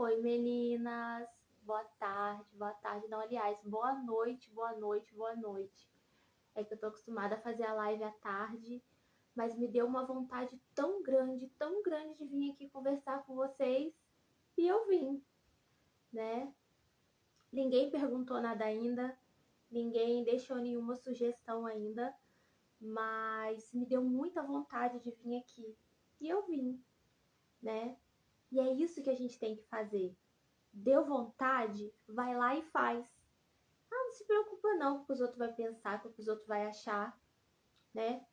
Oi, meninas. Boa tarde, boa tarde. Não, aliás, boa noite, boa noite, boa noite. É que eu tô acostumada a fazer a live à tarde, mas me deu uma vontade tão grande de vir aqui conversar com vocês e eu vim, né? Ninguém perguntou nada ainda, ninguém deixou nenhuma sugestão ainda, mas me deu muita vontade de vir aqui e eu vim, né? E é isso que a gente tem que fazer. Deu vontade, vai lá e faz. Ah, não se preocupa não com o que os outros vão pensar, com o que os outros vão achar, né?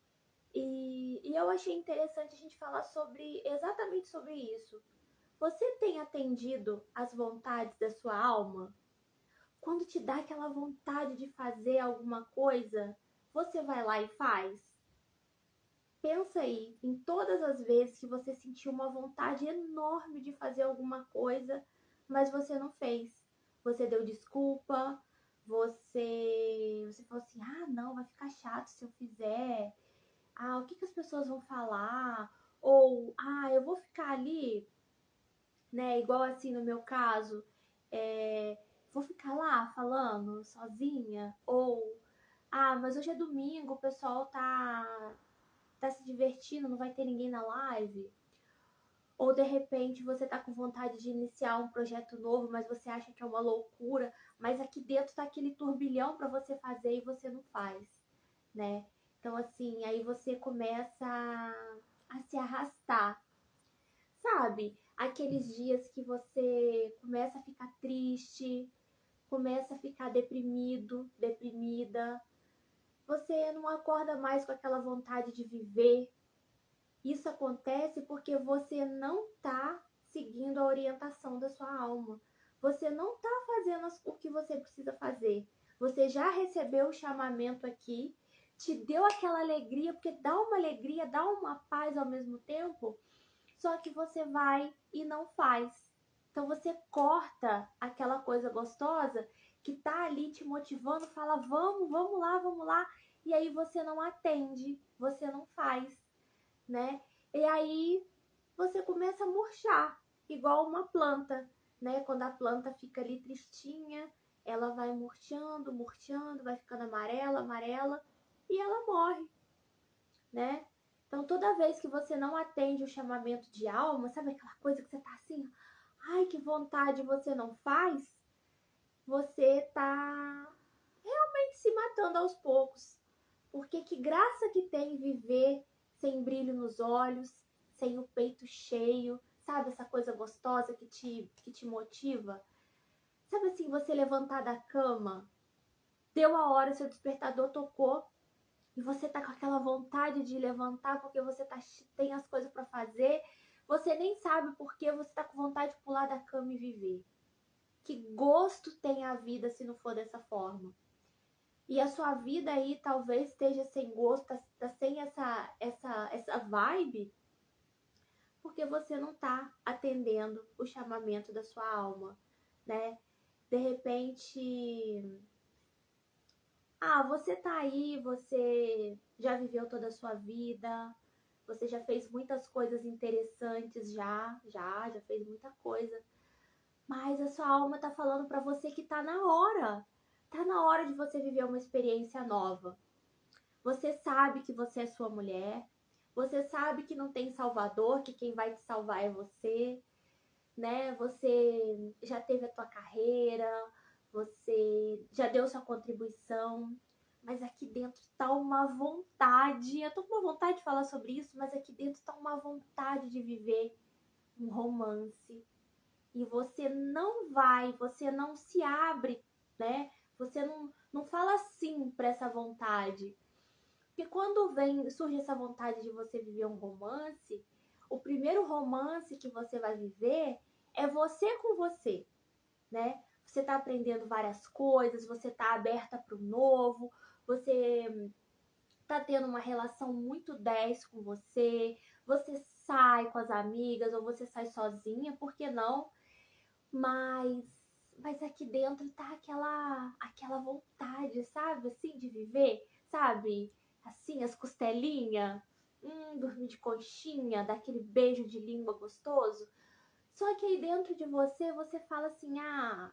E eu achei interessante a gente falar exatamente sobre isso. Você tem atendido às vontades da sua alma? Quando te dá aquela vontade de fazer alguma coisa, você vai lá e faz? Pensa aí em todas as vezes que você sentiu uma vontade enorme de fazer alguma coisa, mas você não fez. Você deu desculpa, você falou assim: ah, não, vai ficar chato se eu fizer. Ah, o que as pessoas vão falar? Ou, ah, eu vou ficar ali, né? Igual assim no meu caso, vou ficar lá falando sozinha. Ou, ah, mas hoje é domingo, o pessoal tá se divertindo, não vai ter ninguém na live. Ou de repente você tá com vontade de iniciar um projeto novo, mas você acha que é uma loucura, mas aqui dentro tá aquele turbilhão para você fazer e você não faz, né? Então assim, aí você começa a se arrastar, sabe? Aqueles dias que você começa a ficar triste, começa a ficar deprimido, deprimida, você não acorda mais com aquela vontade de viver. Isso acontece porque você não está seguindo a orientação da sua alma. Você não está fazendo o que você precisa fazer. Você já recebeu o chamamento aqui, te deu aquela alegria, porque dá uma alegria, dá uma paz ao mesmo tempo, só que você vai e não faz. Então você corta aquela coisa gostosa que tá ali te motivando, fala vamos lá, e aí você não atende, você não faz, né? E aí você começa a murchar, igual uma planta, né? Quando a planta fica ali tristinha, ela vai murchando, murchando, vai ficando amarela, amarela, e ela morre, né? Então, toda vez que você não atende o chamamento de alma, sabe aquela coisa que você tá assim, ai, que vontade, você não faz, você tá realmente se matando aos poucos. Porque que graça que tem viver sem brilho nos olhos, sem o peito cheio, sabe? Essa coisa gostosa que te motiva. Sabe assim, você levantar da cama, deu a hora, seu despertador tocou e você tá com aquela vontade de levantar porque você tem as coisas para fazer, você nem sabe por que você tá com vontade de pular da cama e viver. Que gosto tem a vida se não for dessa forma? E a sua vida aí talvez esteja sem gosto, tá sem essa vibe, porque você não tá atendendo o chamamento da sua alma, né? De repente, você tá aí, você já viveu toda a sua vida, você já fez muitas coisas interessantes, já fez muita coisa, mas a sua alma tá falando para você que tá na hora de você viver uma experiência nova. Você sabe que você é sua mulher, você sabe que não tem salvador, que quem vai te salvar é você, né? Você já teve a tua carreira, você já deu sua contribuição, mas aqui dentro tá uma vontade, eu tô com uma vontade de falar sobre isso, mas aqui dentro tá uma vontade de viver um romance. E você não se abre, né? Você não fala sim para essa vontade. Porque quando surge essa vontade de você viver um romance, o primeiro romance que você vai viver é você com você, né? Você tá aprendendo várias coisas, você tá aberta para o novo, você tá tendo uma relação muito 10 com você sai com as amigas ou você sai sozinha, por que não? Mas aqui dentro tá aquela vontade, sabe, assim, de viver, sabe? Assim, as costelinhas, dormir de conchinha, dar aquele beijo de língua gostoso. Só que aí dentro de você, você fala assim, ah,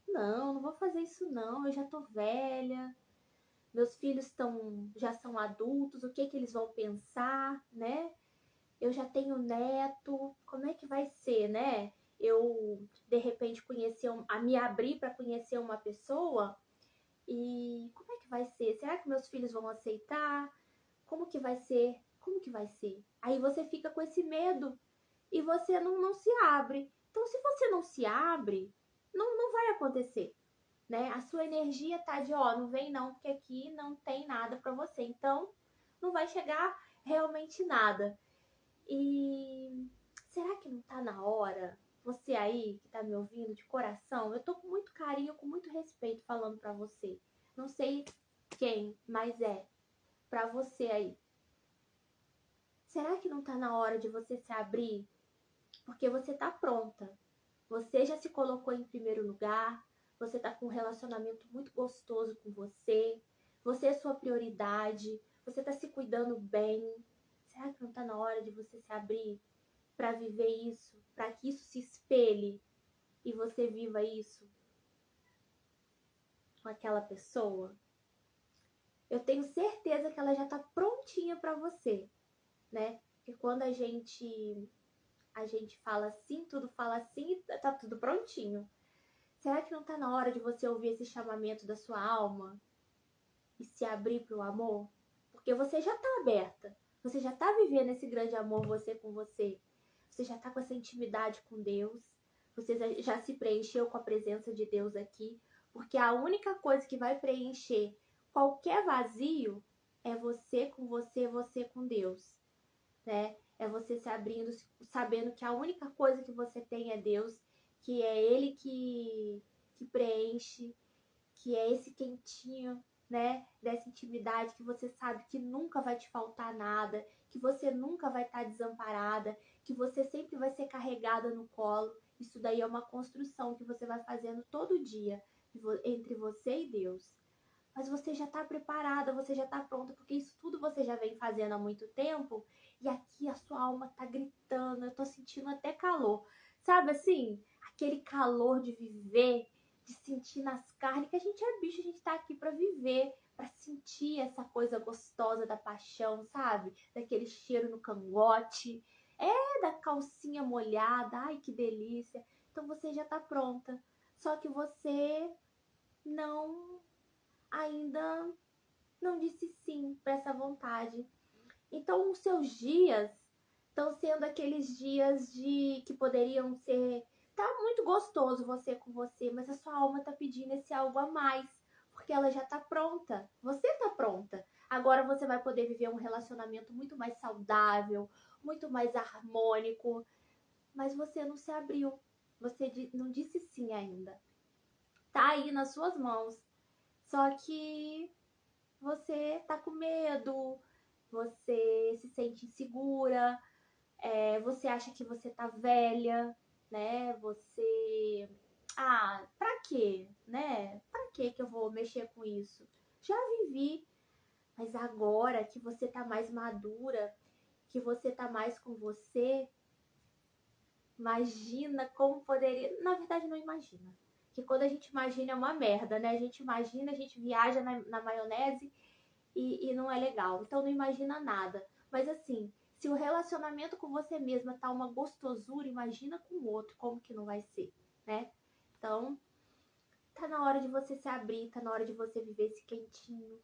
não vou fazer isso não, eu já tô velha, meus filhos já são adultos, o que que eles vão pensar, né? Eu já tenho neto, como é que vai ser, né? Eu, de repente, me abrir para conhecer uma pessoa e como é que vai ser? Será que meus filhos vão aceitar? Como que vai ser? Como que vai ser? Aí você fica com esse medo e você não se abre. Então, se você não se abre, não vai acontecer, né? A sua energia tá de, ó, não vem não, porque aqui não tem nada para você. Então, não vai chegar realmente nada. E será que não tá na hora? Você aí que tá me ouvindo de coração, eu tô com muito carinho, com muito respeito falando para você. Não sei quem, mas é para você aí. Será que não tá na hora de você se abrir? Porque você tá pronta. Você já se colocou em primeiro lugar, você tá com um relacionamento muito gostoso com você, você é sua prioridade, você tá se cuidando bem. Será que não tá na hora de você se abrir para viver isso, para que isso se espelhe e você viva isso com aquela pessoa? Eu tenho certeza que ela já tá prontinha para você, né? Porque quando a gente fala assim, tudo fala assim, tá tudo prontinho. Será que não tá na hora de você ouvir esse chamamento da sua alma e se abrir para o amor? Porque você já tá aberta. Você já tá vivendo esse grande amor você com você. Você já tá com essa intimidade com Deus. Você já se preencheu com a presença de Deus aqui. Porque a única coisa que vai preencher qualquer vazio é você com Deus, né? É você se abrindo, sabendo que a única coisa que você tem é Deus, que é Ele que preenche, que é esse quentinho, né? Dessa intimidade, que você sabe que nunca vai te faltar nada, que você nunca vai estar desamparada, que você sempre vai ser carregada no colo. Isso daí é uma construção que você vai fazendo todo dia entre você e Deus. Mas você já está preparada, você já está pronta, porque isso tudo você já vem fazendo há muito tempo e aqui a sua alma está gritando, eu tô sentindo até calor. Sabe assim? Aquele calor de viver, de sentir nas carnes, que a gente é bicho, a gente tá aqui para viver, para sentir essa coisa gostosa da paixão, sabe? Daquele cheiro no cangote, da calcinha molhada, ai que delícia. Então você já tá pronta. Só que você não ainda não disse sim para essa vontade. Então, os seus dias estão sendo aqueles dias de que poderiam ser. Tá muito gostoso você com você, mas a sua alma tá pedindo esse algo a mais, porque ela já tá pronta. Você tá pronta. Agora você vai poder viver um relacionamento muito mais saudável, muito mais harmônico, mas você não se abriu. Você não disse sim ainda. Tá aí nas suas mãos. Só que você tá com medo, você se sente insegura, você acha que você tá velha, né? Pra quê, né? Pra quê que eu vou mexer com isso? Já vivi, mas agora que você tá mais madura, que você tá mais com você, imagina como poderia. Na verdade, não imagina. Que quando a gente imagina é uma merda, né? A gente imagina, a gente viaja na maionese e não é legal. Então não imagina nada. Mas assim, se o relacionamento com você mesma tá uma gostosura, imagina com o outro, como que não vai ser, né? Então, tá na hora de você se abrir, tá na hora de você viver esse quentinho.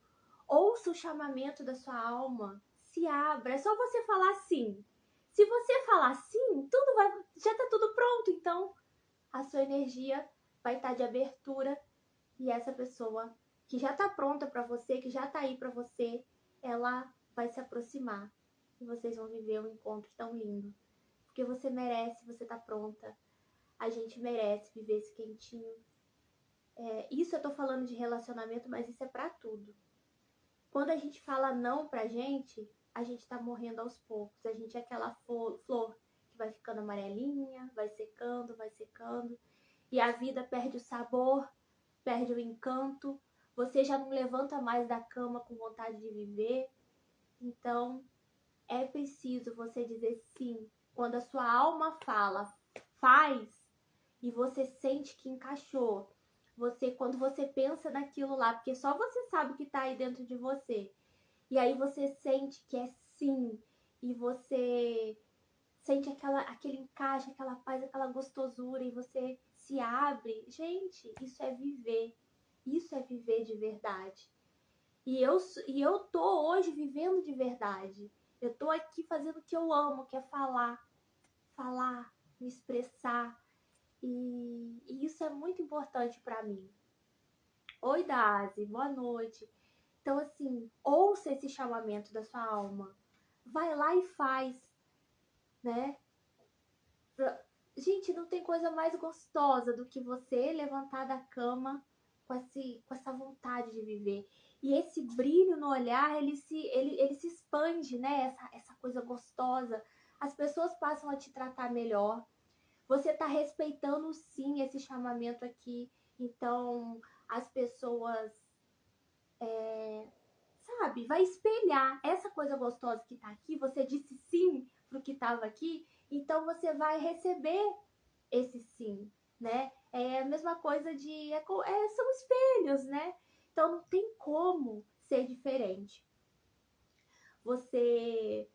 Ouça o chamamento da sua alma, se abra. É só você falar sim. Se você falar sim, já tá tudo pronto. Então, a sua energia vai estar de abertura e essa pessoa que já tá pronta para você, que já tá aí para você, ela vai se aproximar e vocês vão viver um encontro tão lindo. Porque você merece, você tá pronta. A gente merece viver esse quentinho. Isso eu tô falando de relacionamento, mas isso é para tudo. Quando a gente fala não pra gente, a gente tá morrendo aos poucos. A gente é aquela flor que vai ficando amarelinha, vai secando, vai secando. E a vida perde o sabor, perde o encanto, você já não levanta mais da cama com vontade de viver. Então, é preciso você dizer sim. Quando a sua alma fala, faz e você sente que encaixou. Quando você pensa naquilo lá, porque só você sabe o que tá aí dentro de você. E aí você sente que é sim, e você sente aquele encaixe, aquela paz, aquela gostosura, e você se abre. Gente, isso é viver. Isso é viver de verdade. E eu tô hoje vivendo de verdade. Eu tô aqui fazendo o que eu amo, que é falar, me expressar. E isso é muito importante para mim. Oi, Dazi, boa noite. Então, assim, ouça esse chamamento da sua alma. Vai lá e faz, né? Gente, não tem coisa mais gostosa do que você levantar da cama com essa vontade de viver. E esse brilho no olhar, ele se expande, né? Essa coisa gostosa. As pessoas passam a te tratar melhor. Você está respeitando, sim, esse chamamento aqui. Então, as pessoas, sabe, vai espelhar essa coisa gostosa que está aqui. Você disse sim pro que estava aqui. Então, você vai receber esse sim, né? É a mesma coisa são espelhos, né? Então não tem como ser diferente. Você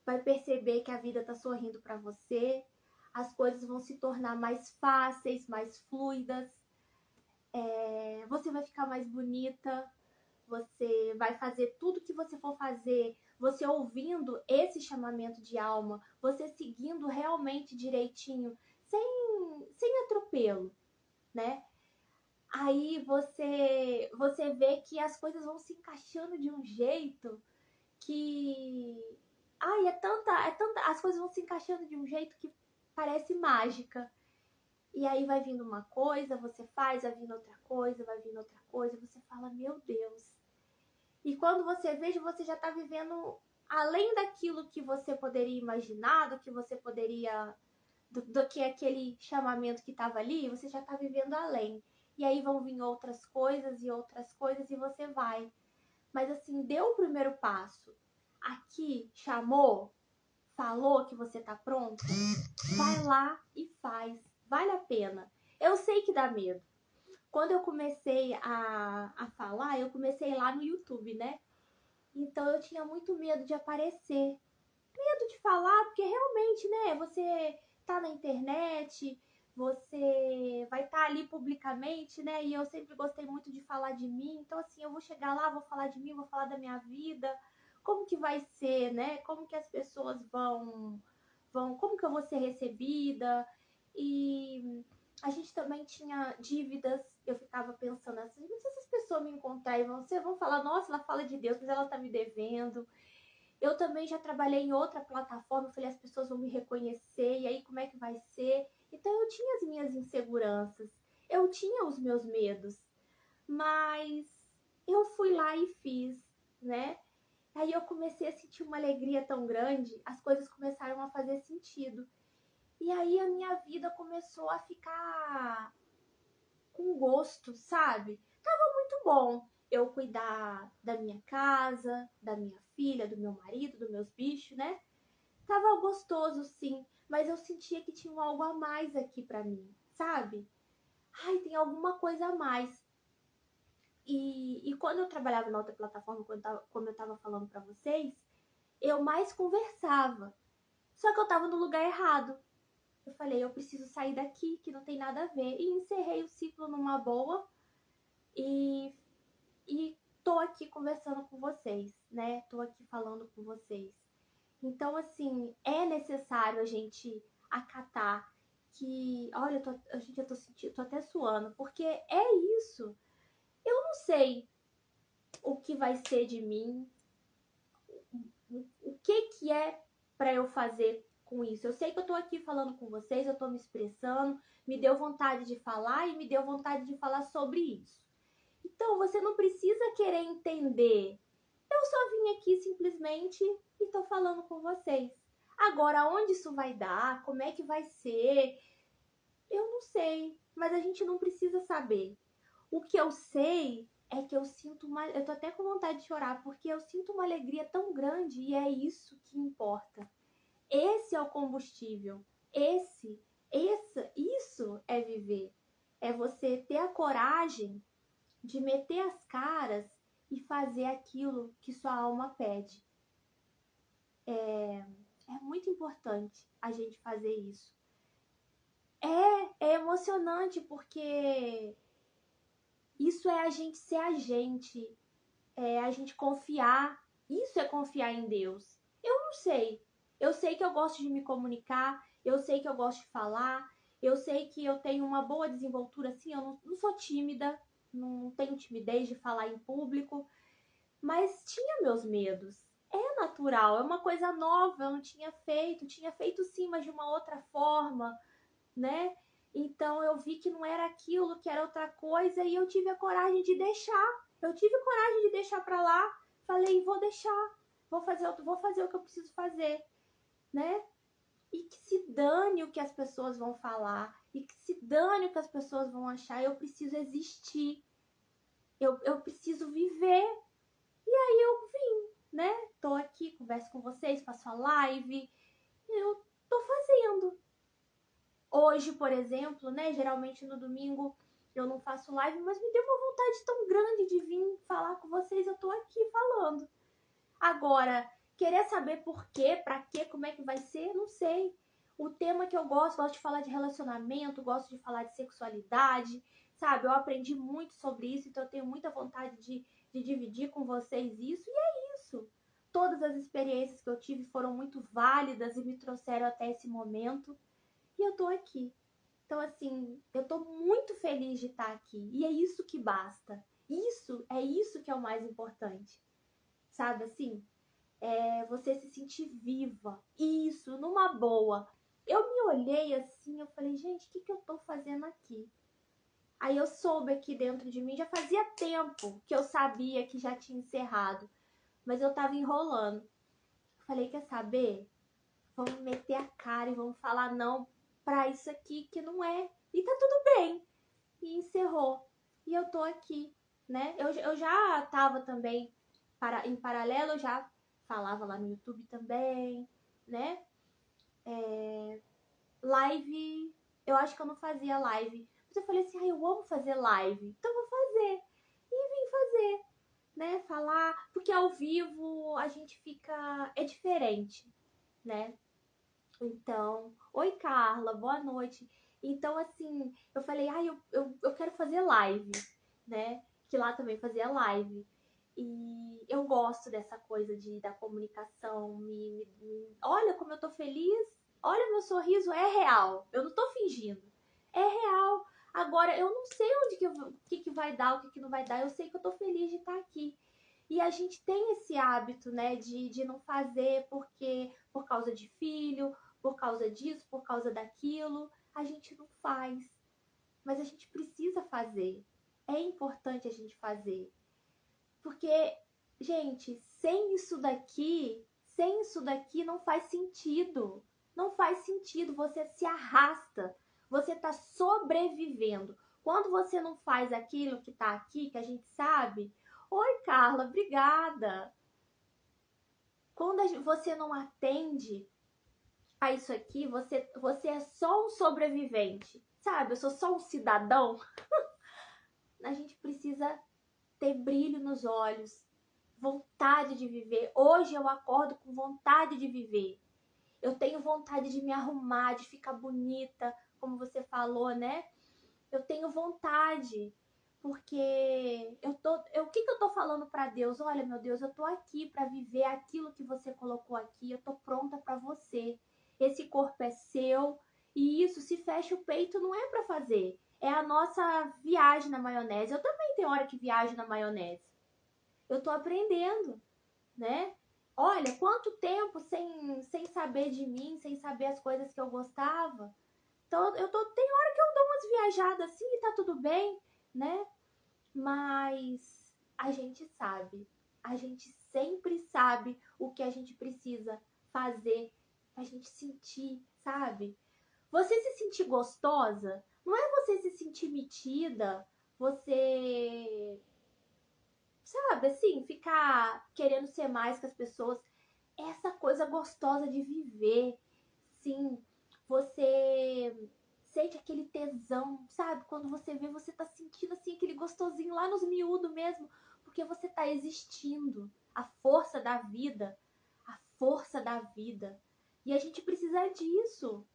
vai perceber que a vida tá sorrindo para você, as coisas vão se tornar mais fáceis, mais fluidas, você vai ficar mais bonita, você vai fazer tudo que você for fazer, você ouvindo esse chamamento de alma, você seguindo realmente direitinho, sem atropelo, né? Aí você vê que as coisas vão se encaixando de um jeito que ai, as coisas vão se encaixando de um jeito que parece mágica. E aí vai vindo uma coisa, você faz, vai vindo outra coisa, vai vindo outra coisa, você fala, meu Deus. E quando você veja, você já tá vivendo além daquilo que você poderia imaginar, do que você poderia do que aquele chamamento que estava ali, você já está vivendo além. E aí vão vir outras coisas e você vai. Mas assim, deu o primeiro passo. Aqui, chamou, falou que você tá pronto, vai lá e faz. Vale a pena. Eu sei que dá medo. Quando eu comecei a falar, eu comecei lá no YouTube, né? Então eu tinha muito medo de aparecer. Medo de falar, porque realmente, né, você tá na internet, você vai estar ali publicamente, né? E eu sempre gostei muito de falar de mim. Então, assim, eu vou chegar lá, vou falar de mim, vou falar da minha vida. Como que vai ser, né? Como que as pessoas como que eu vou ser recebida? E a gente também tinha dívidas. Eu ficava pensando assim, não sei se as pessoas me encontrarem, vão falar, nossa, ela fala de Deus, mas ela tá me devendo. Eu também já trabalhei em outra plataforma, eu falei, as pessoas vão me reconhecer, e aí como é que vai ser? Então eu tinha as minhas inseguranças, eu tinha os meus medos, mas eu fui lá e fiz, né? Aí eu comecei a sentir uma alegria tão grande, as coisas começaram a fazer sentido. E aí a minha vida começou a ficar com gosto, sabe? Tava muito bom eu cuidar da minha casa, da minha filha, do meu marido, dos meus bichos, né? Tava gostoso, sim, mas eu sentia que tinha algo a mais aqui pra mim, sabe? Ai, tem alguma coisa a mais. E quando eu trabalhava na outra plataforma, como eu tava falando pra vocês, eu mais conversava. Só que eu tava no lugar errado. Eu falei, eu preciso sair daqui, que não tem nada a ver. E encerrei o ciclo numa boa. E tô aqui conversando com vocês, né? Tô aqui falando com vocês. Então, assim, é necessário a gente acatar que, olha, gente, eu tô sentindo, tô até suando, porque é isso. Eu não sei o que vai ser de mim, o que é para eu fazer com isso. Eu sei que eu tô aqui falando com vocês, eu tô me expressando, me deu vontade de falar e me deu vontade de falar sobre isso. Então, você não precisa querer entender. Eu só vim aqui simplesmente e tô falando com vocês. Agora, onde isso vai dar? Como é que vai ser? Eu não sei, mas a gente não precisa saber. O que eu sei é que eu sinto uma... Eu tô até com vontade de chorar, porque eu sinto uma alegria tão grande e é isso que importa. Esse é o combustível. Isso é viver. É você ter a coragem de meter as caras e fazer aquilo que sua alma pede. É muito importante a gente fazer isso. É emocionante porque isso é a gente ser a gente, é a gente confiar. Isso é confiar em Deus. Eu não sei. Eu sei que eu gosto de me comunicar, eu sei que eu gosto de falar, eu sei que eu tenho uma boa desenvoltura, assim, eu não sou tímida, não tenho timidez de falar em público, mas tinha meus medos. É natural, é uma coisa nova, eu não tinha feito sim, mas de uma outra forma, né? Então eu vi que não era aquilo, que era outra coisa, e eu tive a coragem de deixar. Eu tive coragem de deixar pra lá. Falei, vou deixar, vou fazer o que eu preciso fazer, né? E que se dane o que as pessoas vão falar, e que se dane o que as pessoas vão achar. Eu preciso existir, eu preciso viver. E aí eu vim, né? Tô aqui, converso com vocês, faço a live, eu tô fazendo. Hoje, por exemplo, né? Geralmente no domingo eu não faço live, mas me deu uma vontade tão grande de vir falar com vocês. Eu tô aqui falando. Agora, querer saber por quê, pra quê, como é que vai ser, não sei. O tema que eu gosto de falar de relacionamento, gosto de falar de sexualidade, sabe? Eu aprendi muito sobre isso, então eu tenho muita vontade de dividir com vocês isso. E é isso. Todas as experiências que eu tive foram muito válidas e me trouxeram até esse momento. E eu tô aqui. Então, assim, eu tô muito feliz de estar aqui. E é isso que basta. Isso que é o mais importante. Sabe, assim? É você se sentir viva. Isso, numa boa. Eu me olhei assim, eu falei, gente, o que eu tô fazendo aqui? Aí eu soube aqui dentro de mim, já fazia tempo que eu sabia que já tinha encerrado. Mas eu tava enrolando. Falei, quer saber? Vamos meter a cara e vamos falar não pra isso aqui que não é. E tá tudo bem. E encerrou. E eu tô aqui, né? Eu já tava também em paralelo, eu já falava lá no YouTube também, né? Live, eu acho que eu não fazia live. Mas eu falei assim, eu amo fazer live, então eu vou fazer. E vim fazer, né? Falar, porque ao vivo a gente fica, é diferente, né? Então, oi Carla, boa noite. Então, assim, eu falei, eu quero fazer live, né? Que lá também fazia live. E eu gosto dessa coisa da comunicação. Olha como eu tô feliz, olha meu sorriso, é real. Eu não tô fingindo, é real. Agora, eu não sei o que vai dar, o que não vai dar. Eu sei que eu tô feliz de estar aqui. E a gente tem esse hábito, né, de não fazer por causa de filho, por causa disso, por causa daquilo. A gente não faz. Mas a gente precisa fazer. É importante a gente fazer. Porque, gente, sem isso daqui não faz sentido. Não faz sentido, você se arrasta. Você tá sobrevivendo. Quando você não faz aquilo que tá aqui, que a gente sabe. Oi, Carla, obrigada. Quando você não atende a isso aqui, você é só um sobrevivente. Sabe? Eu sou só um cidadão. A gente precisa ter brilho nos olhos, vontade de viver. Hoje eu acordo com vontade de viver. Eu tenho vontade de me arrumar, de ficar bonita, como você falou, né? Eu tenho vontade, porque o que eu tô falando para Deus? Olha, meu Deus, eu tô aqui para viver aquilo que você colocou aqui. Eu tô pronta para você. Esse corpo é seu e isso, se fecha o peito, não é para fazer. É a nossa viagem na maionese. Eu também tenho hora que viajo na maionese. Eu tô aprendendo, né? Olha, quanto tempo sem saber de mim, sem saber as coisas que eu gostava. Então, tem hora que eu dou umas viajadas assim e tá tudo bem, né? Mas a gente sempre sabe o que a gente precisa fazer pra gente sentir, sabe? Você se sentir gostosa não é você se sentir metida, você, sabe, assim, ficar querendo ser mais que as pessoas. É essa coisa gostosa de viver, sim, você ser sente aquele tesão, sabe? Quando você vê, você tá sentindo assim aquele gostosinho lá nos miúdos mesmo, porque você tá existindo. A força da vida, a força da vida. E a gente precisa disso.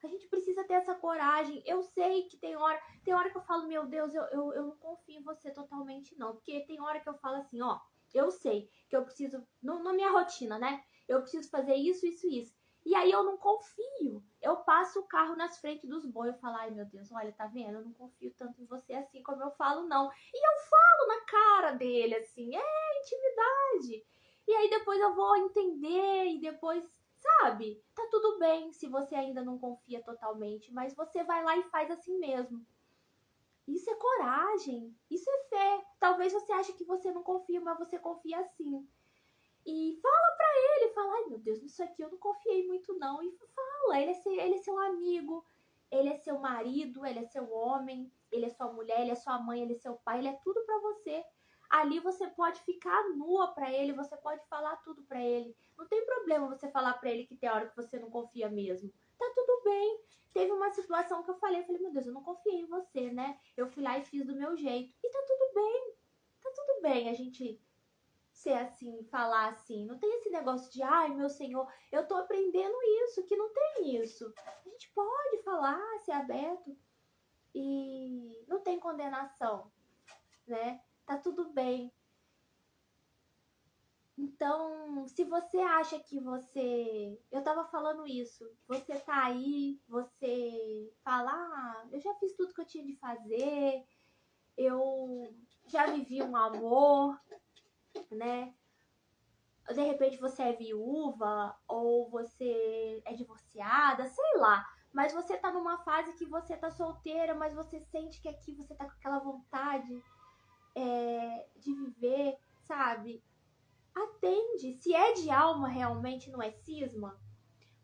A gente precisa ter essa coragem. Eu sei que tem hora que eu falo, meu Deus, eu não confio em você totalmente, não. Porque tem hora que eu falo assim, ó, eu sei que eu preciso, na minha rotina, né? Eu preciso fazer isso, isso, isso. E aí eu não confio. Eu passo o carro nas frentes dos bois. Eu falo, ai meu Deus, olha, tá vendo? Eu não confio tanto em você assim como eu falo, não. E eu falo na cara dele, assim, é intimidade. E aí depois eu vou entender e depois, sabe? Tá tudo bem se você ainda não confia totalmente, mas você vai lá e faz assim mesmo. Isso é coragem, isso é fé. Talvez você ache que você não confia, mas você confia sim. E fala pra ele, fala, ai meu Deus, nisso aqui eu não confiei muito não. E fala, ele é seu amigo, ele é seu marido, ele é seu homem, ele é sua mulher, ele é sua mãe, ele é seu pai, ele é tudo pra você. Ali você pode ficar nua pra ele, você pode falar tudo pra ele. Não tem problema você falar pra ele que tem hora que você não confia mesmo. Tá tudo bem. Teve uma situação que eu falei, meu Deus, eu não confiei em você, né? Eu fui lá e fiz do meu jeito. E tá tudo bem. Tá tudo bem a gente ser assim, falar assim. Não tem esse negócio de, ai, meu Senhor, eu tô aprendendo isso, que não tem isso. A gente pode falar, ser aberto e não tem condenação, né? Tá tudo bem. Então, se você acha que você... Eu tava falando isso. Você tá aí, você fala, ah, eu já fiz tudo que eu tinha de fazer, eu já vivi um amor, né? De repente você é viúva ou você é divorciada, sei lá. Mas você tá numa fase que você tá solteira, mas você sente que aqui você tá com aquela vontade de viver, sabe? Atende. Se é de alma realmente, não é cisma.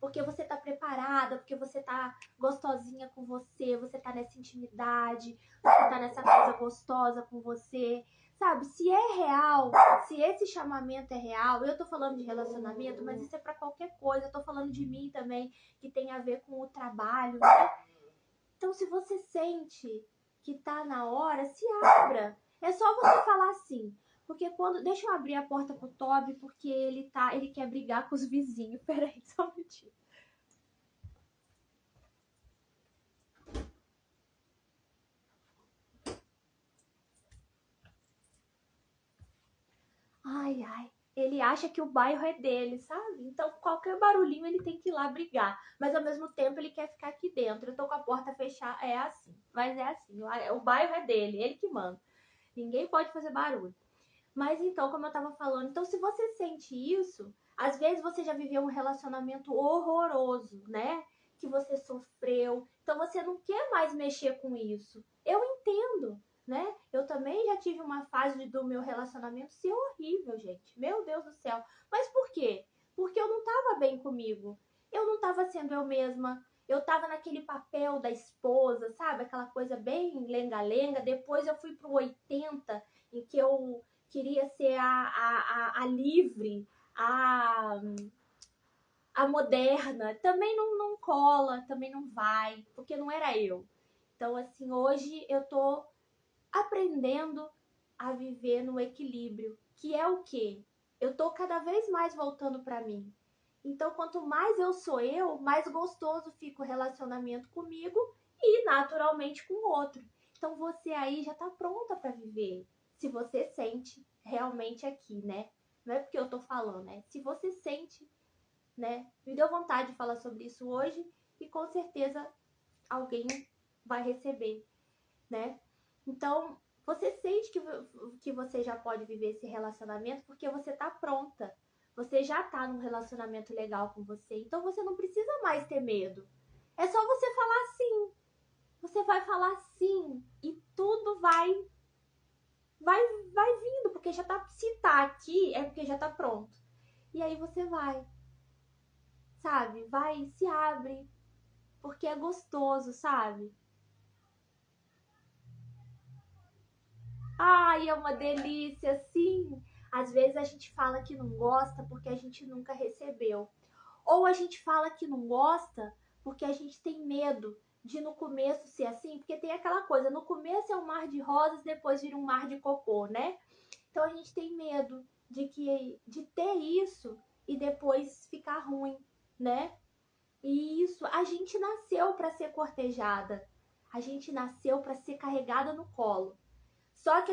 Porque você tá preparada, porque você tá gostosinha com você tá nessa intimidade, você tá nessa coisa gostosa com você, sabe? Se é real, se esse chamamento é real, eu tô falando de relacionamento, mas isso é pra qualquer coisa, eu tô falando de mim também, que tem a ver com o trabalho, né? Então, se você sente que tá na hora, se abra. É só você falar assim. Porque quando... Deixa eu abrir a porta pro Toby, porque ele quer brigar com os vizinhos. Peraí, só um minutinho. Ai, ai. Ele acha que o bairro é dele, sabe? Então, qualquer barulhinho ele tem que ir lá brigar. Mas ao mesmo tempo ele quer ficar aqui dentro. Eu tô com a porta fechada, é assim. Mas é assim, o bairro é dele, ele que manda. Ninguém pode fazer barulho. Mas então, como eu tava falando, então se você sente isso, às vezes você já viveu um relacionamento horroroso, né? Que você sofreu. Então você não quer mais mexer com isso. Eu entendo, né? Eu também já tive uma fase do meu relacionamento ser horrível, gente. Meu Deus do céu. Mas por quê? Porque eu não tava bem comigo. Eu não tava sendo eu mesma. Eu tava naquele papel da esposa, sabe? Aquela coisa bem lenga-lenga. Depois eu fui pro 80, em que eu queria ser a livre, a moderna. Também não cola, também não vai, porque não era eu. Então, assim, hoje eu tô aprendendo a viver no equilíbrio, que é o quê? Eu tô cada vez mais voltando para mim. Então, quanto mais eu sou eu, mais gostoso fica o relacionamento comigo e naturalmente com o outro. Então, você aí já tá pronta para viver. Se você sente realmente aqui, né? Não é porque eu tô falando, né? Se você sente, né? Me deu vontade de falar sobre isso hoje e com certeza alguém vai receber, né? Então, você sente que você já pode viver esse relacionamento porque você tá pronta. Você já tá num relacionamento legal com você. Então, você não precisa mais ter medo. É só você falar sim. Você vai falar sim e tudo vai vindo, porque já tá, se tá aqui, é porque já tá pronto. E aí você vai, sabe? Vai, se abre, porque é gostoso, sabe? Ai, é uma delícia, sim. Às vezes a gente fala que não gosta porque a gente nunca recebeu. Ou a gente fala que não gosta porque a gente tem medo de no começo ser assim, porque tem aquela coisa, no começo é um mar de rosas, depois vira um mar de cocô, né? Então a gente tem medo de ter isso e depois ficar ruim, né? E isso, a gente nasceu para ser cortejada. A gente nasceu para ser carregada no colo. Só que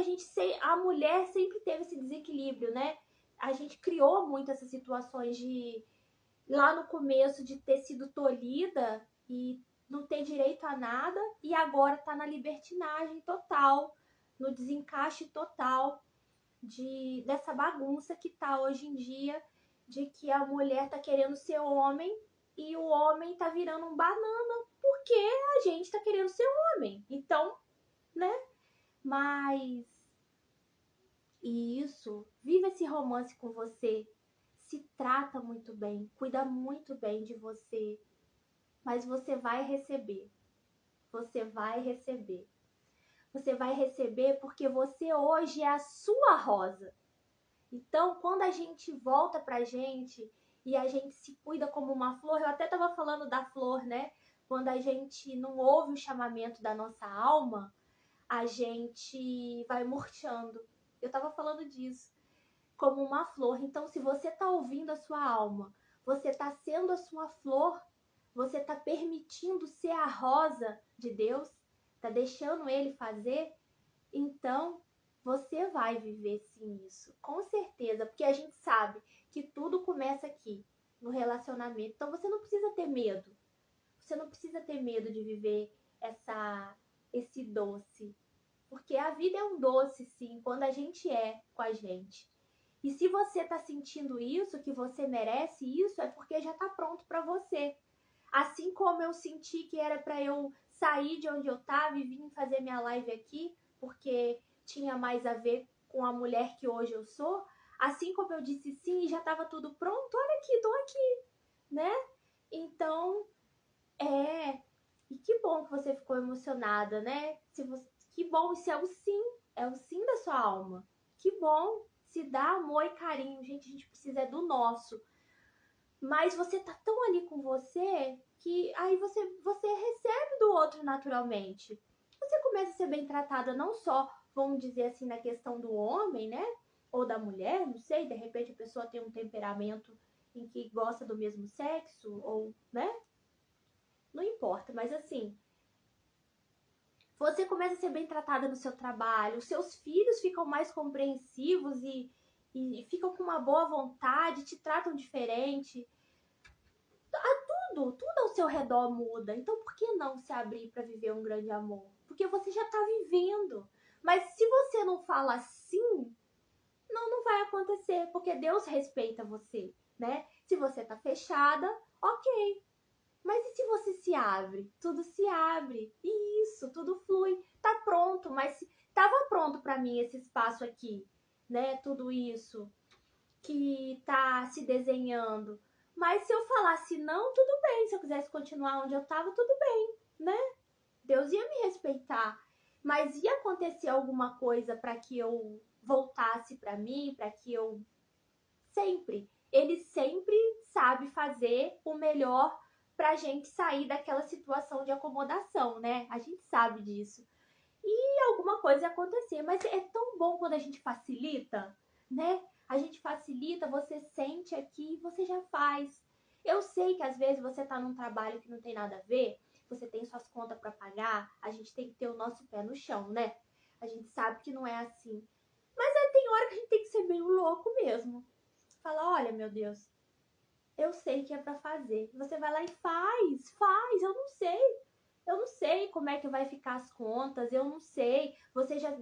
a mulher sempre teve esse desequilíbrio, né? A gente criou muito essas situações de lá no começo de ter sido tolhida e não ter direito a nada e agora tá na libertinagem total, no desencaixe total dessa bagunça que tá hoje em dia, de que a mulher tá querendo ser homem e o homem tá virando um banana porque a gente tá querendo ser homem. Então, né? Mas isso, vive esse romance com você, se trata muito bem, cuida muito bem de você, mas você vai receber. Você vai receber. Você vai receber porque você hoje é a sua rosa. Então, quando a gente volta pra gente e a gente se cuida como uma flor, eu até tava falando da flor, né? Quando a gente não ouve o chamamento da nossa alma, a gente vai murchando. Eu tava falando disso, como uma flor. Então, se você tá ouvindo a sua alma, você tá sendo a sua flor, você tá permitindo ser a rosa de Deus, tá deixando ele fazer, então você vai viver sim isso, com certeza, porque a gente sabe que tudo começa aqui, no relacionamento. Então você não precisa ter medo. Você não precisa ter medo de viver esse doce, porque a vida é um doce, sim, quando a gente é com a gente. E se você tá sentindo isso, que você merece isso, é porque já tá pronto para você. Assim como eu senti que era para eu sair de onde eu tava e vir fazer minha live aqui, porque tinha mais a ver com a mulher que hoje eu sou, assim como eu disse sim e já tava tudo pronto, olha aqui, tô aqui, né? Então, e que bom que você ficou emocionada, né? Que bom, isso é o sim da sua alma. Que bom, se dá amor e carinho, gente, a gente precisa é do nosso. Mas você tá tão ali com você que aí você recebe do outro naturalmente. Você começa a ser bem tratada não só, vamos dizer assim, na questão do homem, né? Ou da mulher, não sei, de repente a pessoa tem um temperamento em que gosta do mesmo sexo, ou, né? Não importa, mas assim, você começa a ser bem tratada no seu trabalho, os seus filhos ficam mais compreensivos e ficam com uma boa vontade, te tratam diferente. Tudo ao seu redor muda. Então por que não se abrir para viver um grande amor? Porque você já está vivendo. Mas se você não fala sim, não vai acontecer, porque Deus respeita você, né? Se você tá fechada, ok. Mas e se você se abre? Tudo se abre. E isso, tudo flui. Tá pronto, mas tava pronto para mim esse espaço aqui, né? Tudo isso que tá se desenhando. Mas se eu falasse não, tudo bem. Se eu quisesse continuar onde eu tava, tudo bem, né? Deus ia me respeitar. Mas ia acontecer alguma coisa para que eu voltasse para mim, para que eu sempre. Ele sempre sabe fazer o melhor pra gente sair daquela situação de acomodação, né? A gente sabe disso. E alguma coisa ia acontecer, mas é tão bom quando a gente facilita, né? A gente facilita, você sente aqui, você já faz. Eu sei que às vezes você tá num trabalho que não tem nada a ver, você tem suas contas para pagar, a gente tem que ter o nosso pé no chão, né? A gente sabe que não é assim. Mas aí tem hora que a gente tem que ser meio louco mesmo. Fala, olha, meu Deus, eu sei que é para fazer. Você vai lá e faz, eu não sei. Eu não sei como é que vai ficar as contas, eu não sei. Você já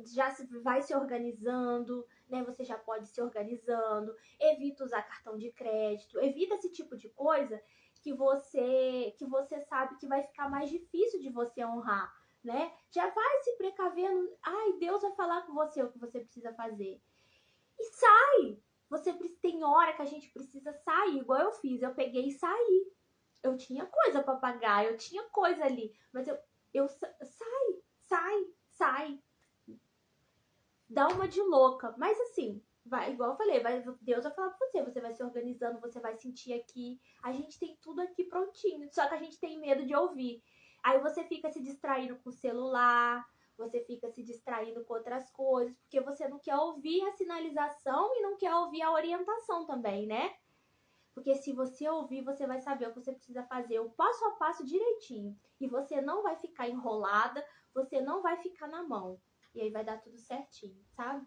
vai se organizando, né? Você já pode se organizando. Evita usar cartão de crédito, evita esse tipo de coisa que você sabe que vai ficar mais difícil de você honrar, né? Já vai se precavendo. Ai, Deus vai falar com você o que você precisa fazer. E sai! Tem hora que a gente precisa sair, igual eu fiz. Eu peguei e saí. Eu tinha coisa para pagar, eu tinha coisa ali. Mas eu sai. Dá uma de louca. Mas assim, vai, igual eu falei, Deus vai falar pra você. Você vai se organizando, você vai sentir aqui. A gente tem tudo aqui prontinho. Só que a gente tem medo de ouvir. Aí você fica se distraindo com o celular, você fica se distraindo com outras coisas, porque você não quer ouvir a sinalização e não quer ouvir a orientação também, né? Porque se você ouvir, você vai saber o que você precisa fazer, o passo a passo direitinho. E você não vai ficar enrolada, você não vai ficar na mão. E aí vai dar tudo certinho, sabe?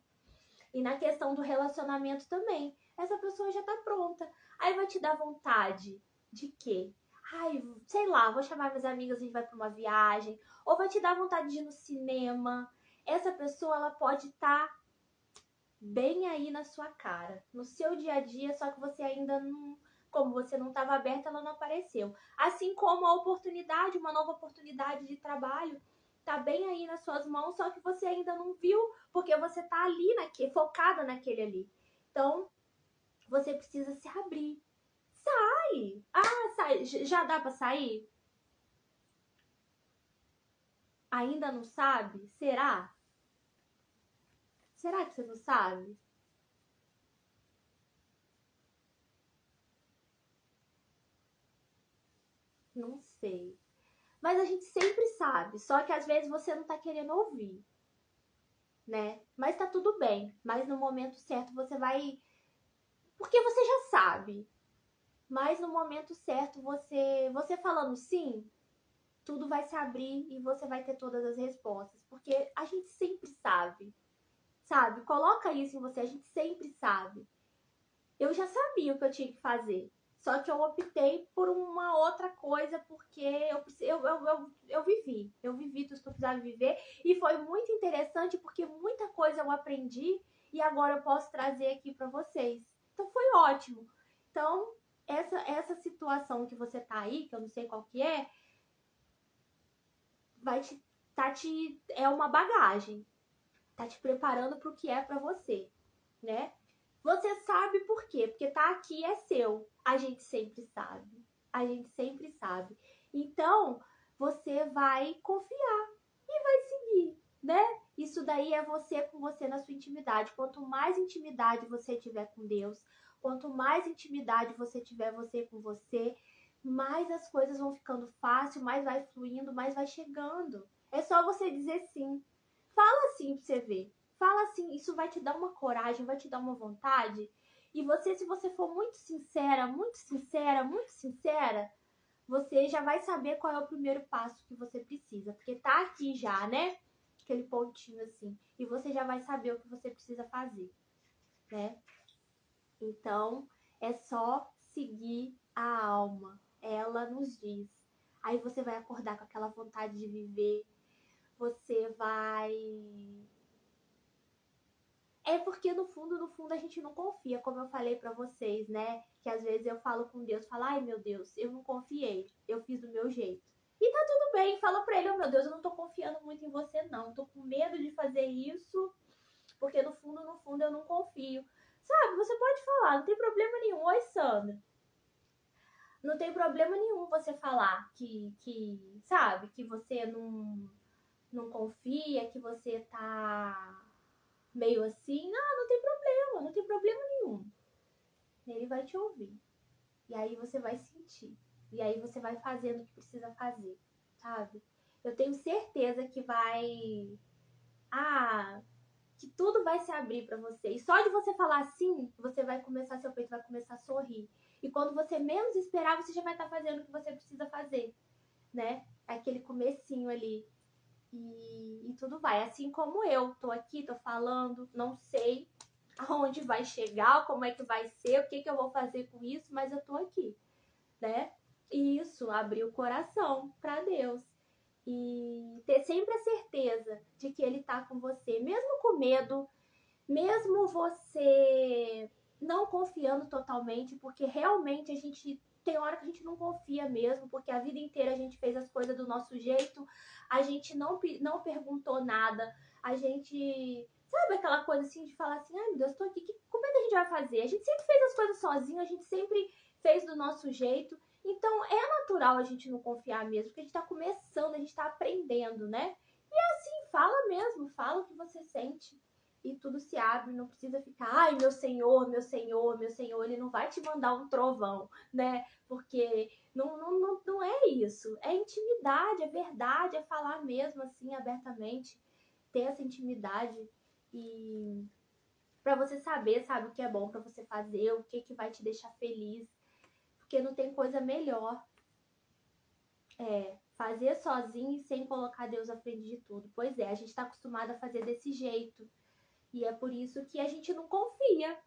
E na questão do relacionamento também. Essa pessoa já tá pronta. Aí vai te dar vontade de quê? Ai, sei lá, vou chamar minhas amigas, a gente vai pra uma viagem. Ou vai te dar vontade de ir no cinema. Essa pessoa, ela pode estar bem aí na sua cara, no seu dia a dia, só que você ainda não, como você não estava aberta, ela não apareceu. Assim como a oportunidade, uma nova oportunidade de trabalho, tá bem aí nas suas mãos, só que você ainda não viu, porque você tá ali focada naquele ali. Então, você precisa se abrir. Sai! Ah, sai! Já dá para sair? Ainda não sabe? Será? Será que você não sabe? Não sei. Mas a gente sempre sabe, só que às vezes você não tá querendo ouvir, né? Mas tá tudo bem. Mas no momento certo você vai. Porque você já sabe. Mas no momento certo você falando sim, tudo vai se abrir e você vai ter todas as respostas. Porque a gente sempre sabe. Sabe? Coloca isso em você, a gente sempre sabe. Eu já sabia o que eu tinha que fazer. Só que eu optei por uma outra coisa, porque eu vivi tudo que eu precisava viver. E foi muito interessante, porque muita coisa eu aprendi e agora eu posso trazer aqui para vocês. Então foi ótimo. Então, essa situação que você tá aí, que eu não sei qual que vai te, é uma bagagem. Tá te preparando para o que é para você, né? Você sabe por quê? Porque tá aqui, é seu. A gente sempre sabe. A gente sempre sabe. Então, você vai confiar e vai seguir, né? Isso daí é você com você na sua intimidade. Quanto mais intimidade você tiver com Deus, quanto mais intimidade você tiver você com você, mais as coisas vão ficando fácil, mais vai fluindo, mais vai chegando. É só você dizer sim. Fala sim pra você ver. Fala assim, isso vai te dar uma coragem, vai te dar uma vontade. E você, se você for muito sincera, muito sincera, muito sincera, você já vai saber qual é o primeiro passo que você precisa. Porque tá aqui já, né? Aquele pontinho assim. E você já vai saber o que você precisa fazer, né? Então, é só seguir a alma. Ela nos diz. Aí você vai acordar com aquela vontade de viver. Você vai É porque no fundo a gente não confia, como eu falei pra vocês, né? Que às vezes eu falo com Deus, falo, ai meu Deus, eu não confiei, eu fiz do meu jeito. E tá tudo bem, fala pra ele, oh meu Deus, eu não tô confiando muito em você não, tô com medo de fazer isso, porque no fundo eu não confio. Sabe, você pode falar, não tem problema nenhum. Oi, Sandra. Não tem problema nenhum você falar sabe, que você não confia, que você tá meio assim. Ah, não tem problema nenhum. Ele vai te ouvir. E aí você vai sentir. E aí você vai fazendo o que precisa fazer, sabe? Eu tenho certeza que vai. Ah, que tudo vai se abrir pra você. E só de você falar assim, você vai começar, seu peito vai começar a sorrir. E quando você menos esperar, você já vai estar fazendo o que você precisa fazer, né? Aquele comecinho ali. E tudo vai. Assim como eu tô aqui, tô falando, não sei aonde vai chegar, como é que vai ser, o que que eu vou fazer com isso, mas eu tô aqui, né? Isso, abrir o coração para Deus. E ter sempre a certeza de que Ele tá com você, mesmo com medo, mesmo você não confiando totalmente, porque realmente a gente tem hora que a gente não confia mesmo, porque a vida inteira a gente fez as coisas do nosso jeito, a gente não perguntou nada, a gente. Sabe aquela coisa assim de falar assim, ai meu Deus, tô aqui, como é que a gente vai fazer? A gente sempre fez as coisas sozinho, a gente sempre fez do nosso jeito. Então é natural a gente não confiar mesmo, porque a gente tá começando, a gente tá aprendendo, né? E é assim, fala mesmo, fala o que você sente. e tudo se abre, não precisa ficar, ai, meu Senhor, meu Senhor, meu Senhor, ele não vai te mandar um trovão, né? Porque não é isso, é intimidade, é verdade, é falar mesmo assim, abertamente, ter essa intimidade e para você saber, sabe, o que é bom para você fazer, o que vai te deixar feliz, porque não tem coisa melhor. Fazer sozinho e sem colocar Deus à frente de tudo. Pois é, a gente está acostumado a fazer desse jeito. E é por isso que a gente não confia.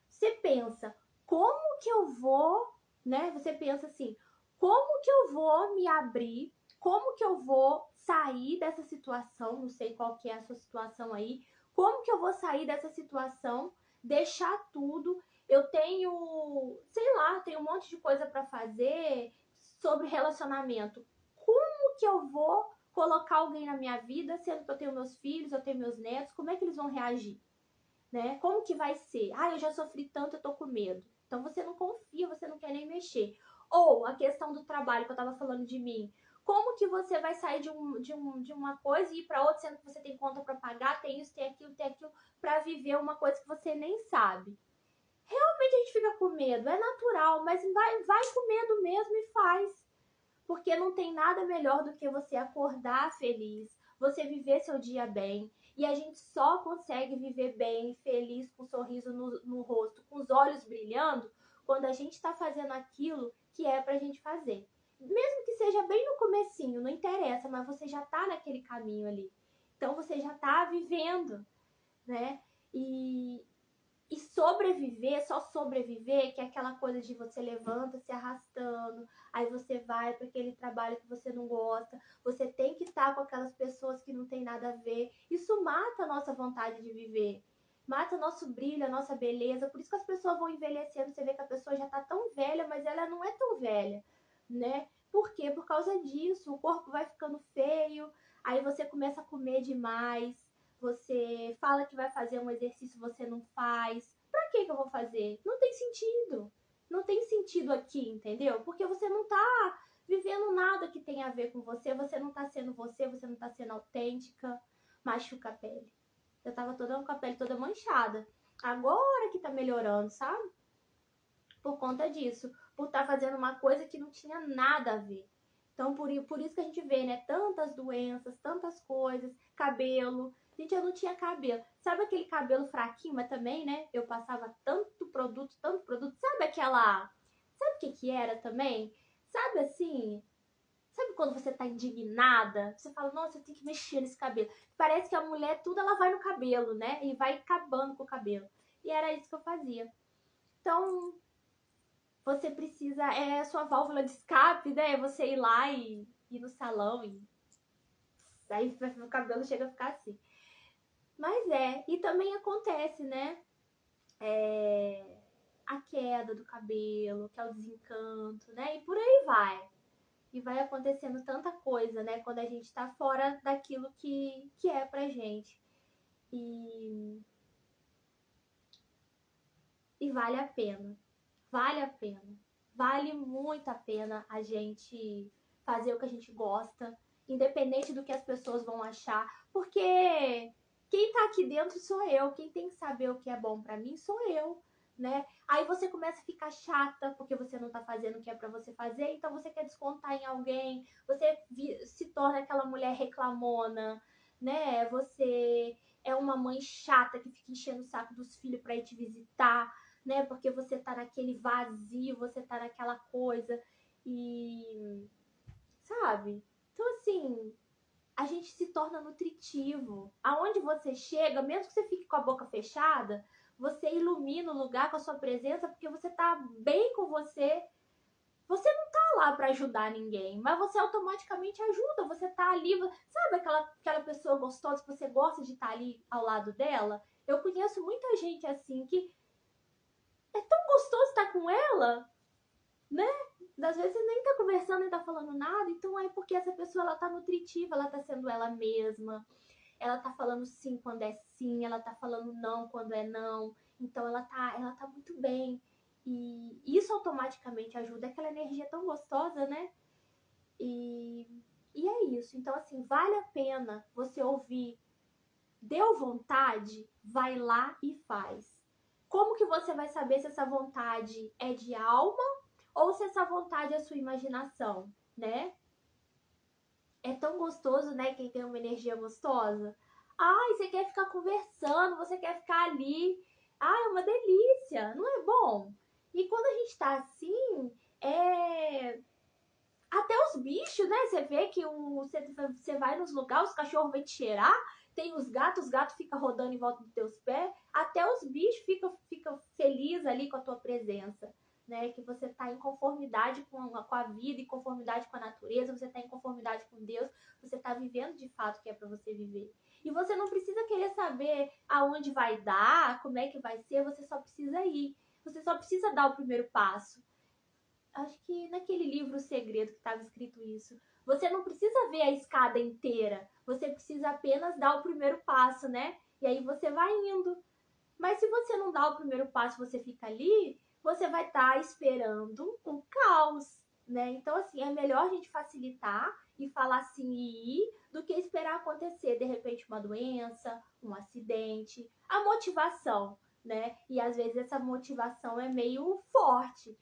Você pensa, como que eu vou, né? Você pensa assim, como que eu vou me abrir? Como que eu vou sair dessa situação? Não sei qual que é a sua situação aí. Como que eu vou sair dessa situação? Deixar tudo. Eu tenho, sei lá, tenho um monte de coisa para fazer sobre relacionamento. Como que eu vou colocar alguém na minha vida, sendo que eu tenho meus filhos, eu tenho meus netos? Como é que eles vão reagir? Né? Como que vai ser? Ah, eu já sofri tanto, eu tô com medo. Então você não confia, você não quer nem mexer. Ou a questão do trabalho que eu tava falando de mim. Como que você vai sair de uma coisa e ir para outra, sendo que você tem conta para pagar, tem isso, tem aquilo, para viver uma coisa que você nem sabe? Realmente a gente fica com medo, é natural, mas vai com medo mesmo e faz. Porque não tem nada melhor do que você acordar feliz, você viver seu dia bem. E a gente só consegue viver bem, feliz, com um sorriso no rosto, com os olhos brilhando, quando a gente está fazendo aquilo que é pra gente fazer. Mesmo que seja bem no comecinho, não interessa, mas você já tá naquele caminho ali. Então você já tá vivendo, né? E sobreviver, só sobreviver, que é aquela coisa de você levanta se arrastando, aí você vai para aquele trabalho que você não gosta, você tem que estar com aquelas pessoas que não tem nada a ver. Isso mata a nossa vontade de viver, mata o nosso brilho, a nossa beleza. Por isso que as pessoas vão envelhecendo, você vê que a pessoa já tá tão velha, mas ela não é tão velha, né? Por quê? Por causa disso, o corpo vai ficando feio, aí você começa a comer demais, você fala que vai fazer um exercício, você não faz. Pra que eu vou fazer? Não tem sentido. Não tem sentido aqui, entendeu? Porque você não tá vivendo nada que tenha a ver com você, você não tá sendo você não tá sendo autêntica. Machuca a pele. Eu tava toda com a pele toda manchada. Agora que tá melhorando, sabe? Por conta disso. Por estar fazendo uma coisa que não tinha nada a ver. Então, por isso que a gente vê, né? Tantas doenças, tantas coisas, cabelo. Gente, eu não tinha cabelo. Sabe aquele cabelo fraquinho, mas também, né? Eu passava tanto produto, tanto produto. Sabe aquela... Sabe o que era também? Sabe assim... Sabe quando você tá indignada? Você fala, nossa, eu tenho que mexer nesse cabelo. Parece que a mulher, tudo ela vai no cabelo, né? E vai acabando com o cabelo. E era isso que eu fazia. Então, você precisa, é a sua válvula de escape, né? Você ir lá e ir no salão e aí o cabelo chega a ficar assim. Mas e também acontece, né? A queda do cabelo, que é o desencanto, né? E por aí vai. E vai acontecendo tanta coisa, né? Quando a gente tá fora daquilo que é pra gente. E vale a pena. Vale a pena. Vale muito a pena a gente fazer o que a gente gosta, independente do que as pessoas vão achar, porque quem tá aqui dentro sou eu, quem tem que saber o que é bom pra mim sou eu, né? Aí você começa a ficar chata porque você não tá fazendo o que é pra você fazer, então você quer descontar em alguém, você se torna aquela mulher reclamona, né? Você é uma mãe chata que fica enchendo o saco dos filhos pra ir te visitar, né? Porque você tá naquele vazio, você tá naquela coisa e sabe? Então assim, a gente se torna nutritivo. Aonde você chega, mesmo que você fique com a boca fechada, você ilumina o lugar com a sua presença, porque você tá bem com você. Você não tá lá para ajudar ninguém, mas você automaticamente ajuda, você tá ali, sabe aquela pessoa gostosa que você gosta de estar ali ao lado dela? Eu conheço muita gente assim que é tão gostoso estar com ela, né? Às vezes nem tá conversando, nem tá falando nada, então é porque essa pessoa ela tá nutritiva, ela tá sendo ela mesma, ela tá falando sim quando é sim, ela tá falando não quando é não, então ela tá muito bem. E isso automaticamente ajuda, aquela energia tão gostosa, né? E é isso. Então, assim, vale a pena você ouvir Deu vontade? Vai lá e faz. Como que você vai saber se essa vontade é de alma ou se essa vontade é sua imaginação, né? É tão gostoso, né? Quem tem uma energia gostosa. Ai, você quer ficar conversando, você quer ficar ali. Ai, é uma delícia, não é bom? E quando a gente tá assim, até os bichos, né? Você vê que você vai nos lugares, os cachorros vêm te cheirar, tem os gatos ficam rodando em volta dos teus pés, até os bichos ficam felizes ali com a tua presença, né? Que você tá em conformidade com a vida, em conformidade com a natureza, você tá em conformidade com Deus, você tá vivendo de fato o que é para você viver. E você não precisa querer saber aonde vai dar, como é que vai ser, você só precisa ir. Você só precisa dar o primeiro passo. Acho que naquele livro O Segredo que estava escrito isso. Você não precisa ver a escada inteira, você precisa apenas dar o primeiro passo, né? E aí você vai indo. Mas se você não dá o primeiro passo, você fica ali, você vai estar esperando um caos, né? Então, assim, é melhor a gente facilitar e falar sim e ir do que esperar acontecer, de repente, uma doença, um acidente, a motivação, né? E às vezes essa motivação é meio forte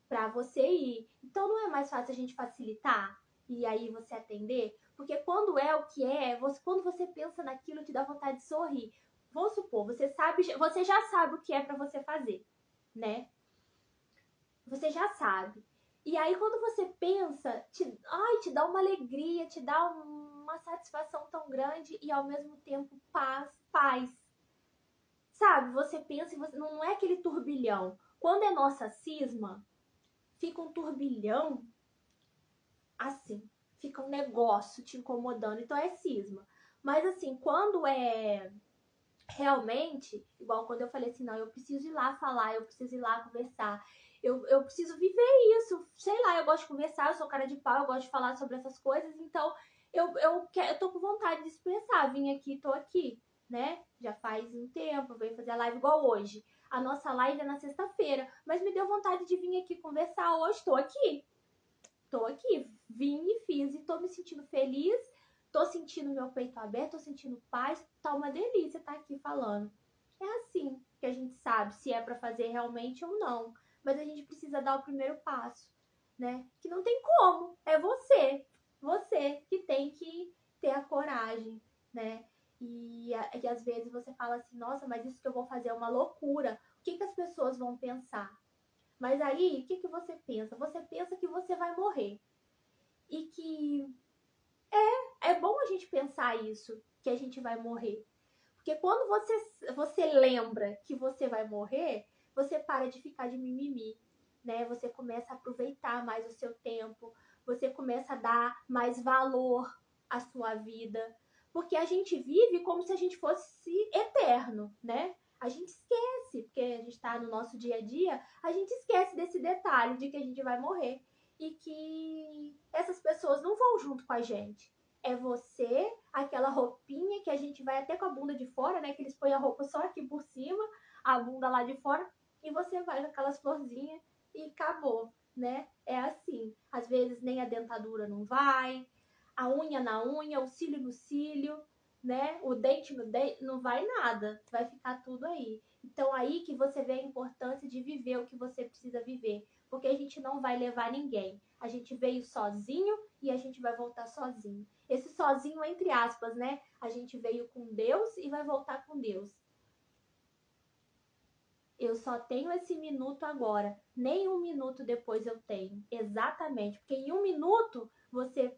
para você ir. Então não é mais fácil a gente facilitar e aí você atender? Porque quando é o que é, quando você pensa naquilo, te dá vontade de sorrir. Vamos supor, você já sabe o que é para você fazer, né? Você já sabe. E aí quando você pensa, te dá uma alegria, te dá uma satisfação tão grande e ao mesmo tempo paz. Sabe? Você pensa e não é aquele turbilhão. Quando é nossa cisma, fica um turbilhão assim, fica um negócio te incomodando, então é cisma. Mas assim, quando é realmente, igual quando eu falei assim, não, eu preciso ir lá falar, eu preciso ir lá conversar, eu preciso viver isso, sei lá, eu gosto de conversar, eu sou cara de pau, eu gosto de falar sobre essas coisas, então eu tô com vontade de expressar, vim aqui, tô aqui, né? Já faz um tempo, eu venho fazer a live igual hoje. A nossa live é na sexta-feira, mas me deu vontade de vir aqui conversar hoje, tô aqui, vim e fiz e tô me sentindo feliz, tô sentindo meu peito aberto, tô sentindo paz, tá uma delícia estar aqui falando. É assim que a gente sabe se é para fazer realmente ou não, mas a gente precisa dar o primeiro passo, né? Que não tem como, é você que tem que ter a coragem, né? E às vezes você fala assim, nossa, mas isso que eu vou fazer é uma loucura. O que as pessoas vão pensar? Mas aí, o que você pensa? Você pensa que você vai morrer. E que é bom a gente pensar isso, que a gente vai morrer. Porque quando você lembra que você vai morrer, você para de ficar de mimimi, né? Você começa a aproveitar mais o seu tempo, você começa a dar mais valor à sua vida. Porque a gente vive como se a gente fosse eterno, né? A gente esquece, porque a gente está no nosso dia a dia, a gente esquece desse detalhe de que a gente vai morrer e que essas pessoas não vão junto com a gente. É você, aquela roupinha que a gente vai até com a bunda de fora, né? Que eles põem a roupa só aqui por cima, a bunda lá de fora, e você vai com aquelas florzinhas e acabou, né? É assim. Às vezes nem a dentadura não vai, a unha na unha, o cílio no cílio, né? O dente no dente, não vai nada, vai ficar tudo aí. Então aí que você vê a importância de viver o que você precisa viver, porque a gente não vai levar ninguém. A gente veio sozinho e a gente vai voltar sozinho. Esse sozinho entre aspas, né? A gente veio com Deus e vai voltar com Deus. Eu só tenho esse minuto agora, nem um minuto depois eu tenho. Exatamente, porque em um minuto você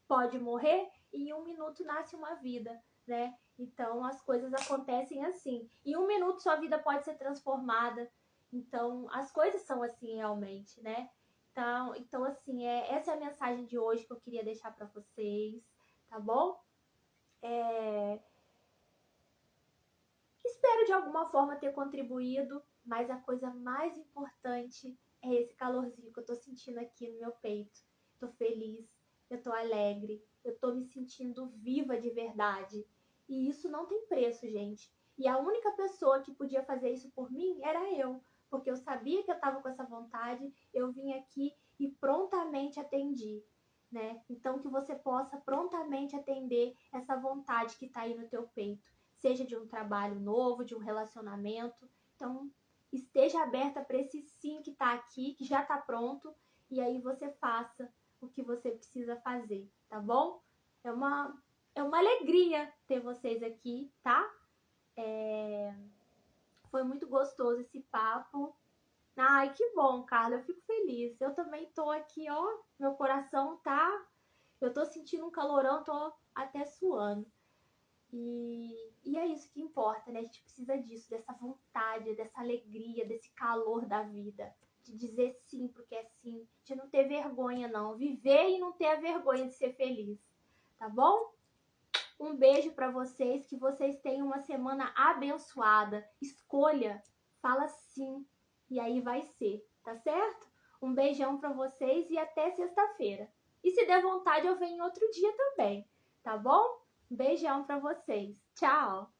pode morrer e em um minuto nasce uma vida, né? Então as coisas acontecem assim. Em um minuto sua vida pode ser transformada. Então as coisas são assim realmente, né? Então assim, essa é a mensagem de hoje que eu queria deixar para vocês, tá bom? Espero de alguma forma ter contribuído, mas a coisa mais importante é esse calorzinho que eu tô sentindo aqui no meu peito. Tô feliz, eu tô alegre, eu tô me sentindo viva de verdade. E isso não tem preço, gente. E a única pessoa que podia fazer isso por mim era eu, porque eu sabia que eu tava com essa vontade, eu vim aqui e prontamente atendi, né? Então que você possa prontamente atender essa vontade que tá aí no teu peito. seja de um trabalho novo, de um relacionamento. Então, esteja aberta para esse sim que está aqui, que já está pronto, e aí você faça o que você precisa fazer, tá bom? É uma alegria ter vocês aqui, tá? Foi muito gostoso esse papo. Ai, que bom, Carla, eu fico feliz. Eu também tô aqui, ó, meu coração tá... Eu tô sentindo um calorão, tô até suando. E é isso que importa, né? A gente precisa disso, dessa vontade, dessa alegria, desse calor da vida. De dizer sim porque é sim. De não ter vergonha, não. Viver e não ter a vergonha de ser feliz. Tá bom? Um beijo para vocês, que vocês tenham uma semana abençoada. Escolha, fala sim, e aí vai ser, tá certo? Um beijão para vocês e até sexta-feira. E se der vontade, eu venho outro dia também, tá bom? Um beijão para vocês. Tchau!